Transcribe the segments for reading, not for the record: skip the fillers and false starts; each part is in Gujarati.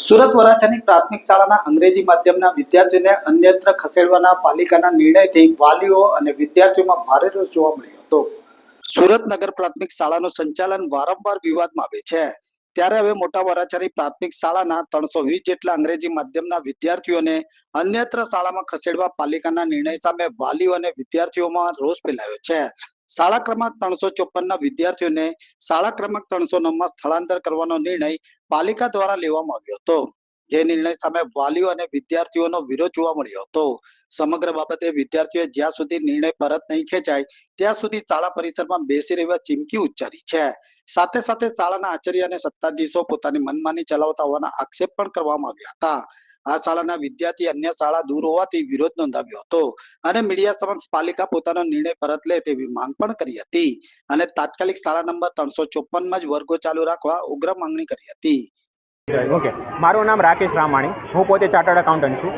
સુરત વરાછાની પ્રાથમિક શાળાના અંગ્રેજી માધ્યમના વિદ્યાર્થીઓને અન્યત્ર ખસેડવાના પાલિકાના નિર્ણયથી વાલીઓ અને વિદ્યાર્થીઓમાં ભારે રોષ જોવા મળ્યો હતો। સુરત નગર પ્રાથમિક શાળાનું સંચાલન વારંવાર વિવાદમાં આવે છે, ત્યારે હવે મોટા વરાછાની પ્રાથમિક શાળાના 320 જેટલા અંગ્રેજી માધ્યમના વિદ્યાર્થીઓને અન્યત્ર શાળામાં ખસેડવા પાલિકાના નિર્ણય સામે વાલીઓ અને વિદ્યાર્થીઓમાં રોષ ફેલાયો છે। શાળા ક્રમાંક 354ના વિદ્યાર્થીઓને શાળા ક્રમાંક 309માં સ્થળાંતર કરવાનો નિર્ણય પાલિકા દ્વારા લેવામાં આવ્યો હતો, જે નિર્ણય સામે વાલીઓ અને વિદ્યાર્થીઓનો વિરોધ જોવા મળ્યો હતો। સમગ્ર બાબતે વિદ્યાર્થીઓએ જ્યાં સુધી નિર્ણય પરત નહીં ખેંચાય ત્યાં સુધી શાળા પરિસરમાં બેસી રહેવા ચીમકી ઉચ્ચારી છે। સાથે સાથે શાળાના આચાર્ય અને સત્તાધીશો પોતાની મનમાની ચલાવતા હોવાના આક્ષેપ પણ કરવામાં આવ્યા હતા। આ શાળાના વિદ્યાર્થી અન્ય શાળા દૂર હોવાથી વિરોધ નોંધાવ્યો હતો અને મીડિયા સમક્ષ પાલિકા પોતાનો નિર્ણય પરત લે તેવી માંગ પણ કરી હતી અને તાત્કાલિક શાળા નંબર 354માં જ વર્ગો ચાલુ રાખવા ઉગ્ર માંગણી કરી હતી। ઓકે, મારું નામ રાકેશ રામાણી, હું પોતે ચાર્ટર્ડ એકાઉન્ટન્ટ છું।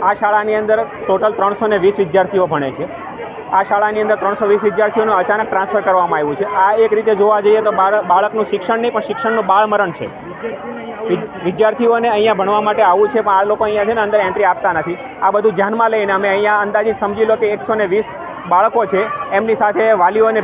આ શાળાની અંદર ટોટલ 320 વિદ્યાર્થીઓ ભણે છે। આ શાળાની અંદર 320 વિદ્યાર્થીઓનું અચાનક ટ્રાન્સફર કરવામાં આવ્યું છે। આ એક રીતે જોવા જઈએ તો બાળકનું શિક્ષણ નહીં પણ શિક્ષણનું બાળમરણ છે। વિદ્યાર્થીઓને અહીંયા ભણવા માટે આવવું છે, પણ આ લોકો અહીંયા છે ને અંદર એન્ટ્રી આપતા નથી। આ બધું ધ્યાનમાં લઈને અમે અહીંયા અંદાજિત સમજી લો કે 120 બાળકો છે, એમની સાથે વાલીઓને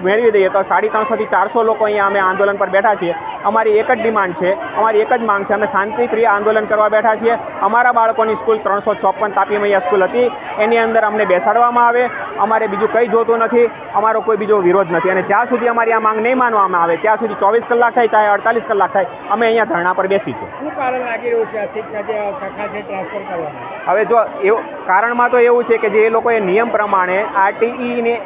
મેળવી દઈએ તો 350 થી 400 લોકો અહીંયા અમે આંદોલન પર બેઠા છીએ। અમારી એક જ ડિમાન્ડ છે, અમારી એક જ માંગ છે, અમે શાંતિપ્રિય આંદોલન કરવા બેઠા છીએ। અમારા બાળકોની સ્કૂલ 354 તાપી મૈયા સ્કૂલ હતી, એની અંદર અમને બેસાડવામાં આવે, અમારે બીજું કંઈ જોતું નથી, અમારો કોઈ બીજો વિરોધ નથી। અને જ્યાં સુધી અમારી આ માંગ નહીં માનવામાં આવે ત્યાં સુધી 24 કલાક થાય ચાહે 48 કલાક થાય, અમે અહીંયા ધરણા પર બેસીશું। શું કારણ લાગી રહ્યું છે આ શિક્ષા જે શાખા છે ટ્રાન્સફર કરવાનું? હવે જો એવું કારણમાં તો એવું છે કે જે લોકોએ નિયમ પ્રમાણે આરટીઈ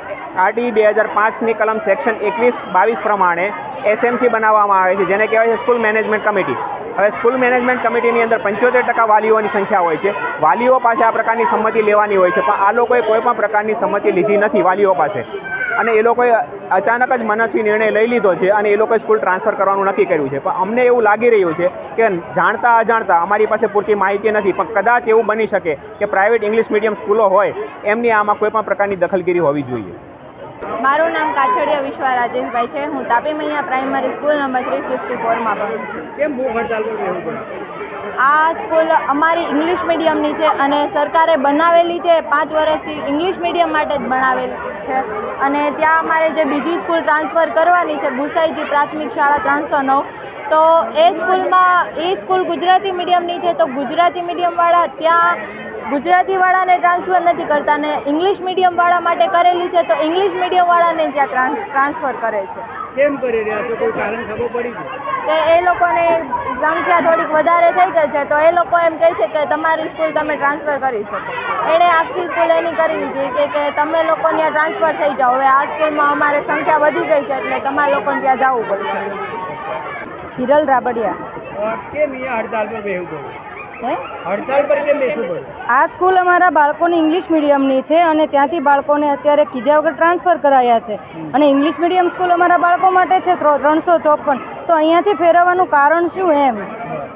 2005ની કલમ સેક્શન 21-22 પ્રમાણે એસએમસી બનાવવામાં આવે છે, જેને કહેવાય છે સ્કૂલ મેનેજમેન્ટ કમિટી। હવે સ્કૂલ મેનેજમેન્ટ કમિટીની અંદર 75% વાલીઓની સંખ્યા હોય છે। વાલીઓ પાસે આ પ્રકારની સંમતિ લેવાની હોય છે, પણ આ લોકોએ કોઈ પણ પ્રકારની સંમતિ લીધી નથી વાલીઓ પાસે, અને એ લોકોએ અચાનક જ મનસ્વી નિર્ણય લઈ લીધો છે અને એ લોકોએ સ્કૂલ ટ્રાન્સફર કરવાનું નક્કી કર્યું છે। પણ અમને એવું લાગી રહ્યું છે કે જાણતા અજાણતા, અમારી પાસે પૂરતી માહિતી નથી, પણ કદાચ એવું બની શકે કે પ્રાઇવેટ ઇંગ્લિશ મીડિયમ સ્કૂલો હોય એમની આમાં કોઈ પણ પ્રકારની દખલગીરી હોવી જોઈએ। મારું નામ કાછડિયા વિશ્વા રાજેશભાઈ છે। હું તાપી મૈયા પ્રાઇમરી સ્કૂલ નંબર 354માં ભણું છું। કેમ ભૂખ હડતાલ પર રહેવું પડે? આ સ્કૂલ અમારી ઇંગ્લિશ મીડિયમની છે અને સરકારે બનાવેલી છે, 5 વર્ષથી ઇંગ્લિશ મીડિયમ માટે જ બનાવેલી છે। અને ત્યાં અમારે જે બીજી સ્કૂલ ટ્રાન્સફર કરવાની છે, ગુસાઈજી પ્રાથમિક શાળા 309, તો એ સ્કૂલ ગુજરાતી મીડિયમની છે, તો ગુજરાતી મીડિયમવાળા ત્યાં ગુજરાતીવાળાને ટ્રાન્સફર નથી કરતા ને ઇંગ્લિશ મીડિયમવાળા માટે કરેલી છે, તો ઇંગ્લિશ મીડિયમવાળાને ત્યાં ટ્રાન્સફર કરે છે। કેમ કરી રહ્યા છો? કોઈ કારણ ખબર પડી છે કે એ લોકોને સંખ્યા થોડીક વધારે થઈ ગઈ છે, તો એ લોકો એમ કહે છે કે તમારી સ્કૂલ તમે ટ્રાન્સફર કરી શકો। એણે આખી સ્કૂલ એની કરી લીધી કે તમે લોકો ત્યાં ટ્રાન્સફર થઈ જાઓ, હવે આ સ્કૂલમાં અમારે સંખ્યા વધી ગઈ છે એટલે તમારે લોકોને ત્યાં જવું પડશે। હિરલ રાબડિયા। કેમ અહીંયા હડતાલ પર બેસવું પડે? હે હડતાલ પર કેમ બેસવું પડે? આ સ્કૂલ અમારા બાળકોની ઇંગ્લિશ મીડિયમની છે અને ત્યાંથી બાળકોને અત્યારે કીધા વગર ટ્રાન્સફર કરાયા છે, અને ઇંગ્લિશ મીડિયમ સ્કૂલ અમારા બાળકો માટે છે 354, તો અહીંયાથી ફેરવવાનું કારણ શું? એમ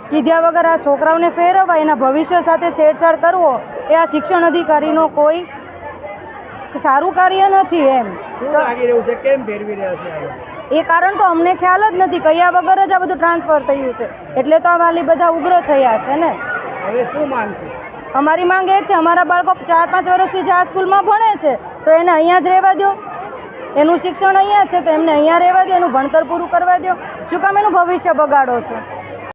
કીધા વગર આ છોકરાઓને ફેરવવા, એના ભવિષ્ય સાથે છેડછાડ કરવો એ આ શિક્ષણ અધિકારીનો કોઈ સારું કાર્ય નથી। એમ શું લાગી રહ્યું છે? કેમ ફેરવી રહ્યા છે? એ કારણ તો અમને ખ્યાલ જ નથી, કહ્યા વગર જ આ બધું ટ્રાન્સફર થયું છે, એટલે તો આ વાલી બધા ઉગ્ર થયા છે ને। હવે શું માંગ છે? અમારી માંગ એ છે, અમારા બાળકો 4-5 વર્ષથી જે આ સ્કૂલમાં ભણે છે તો એને અહીંયા જ રહેવા દો, એનું શિક્ષણ અહીંયા છે તો એમને અહીંયા રહેવા દો, એનું ભણતર પૂરું કરવા દો। શું કામ એનું ભવિષ્ય બગાડો છો?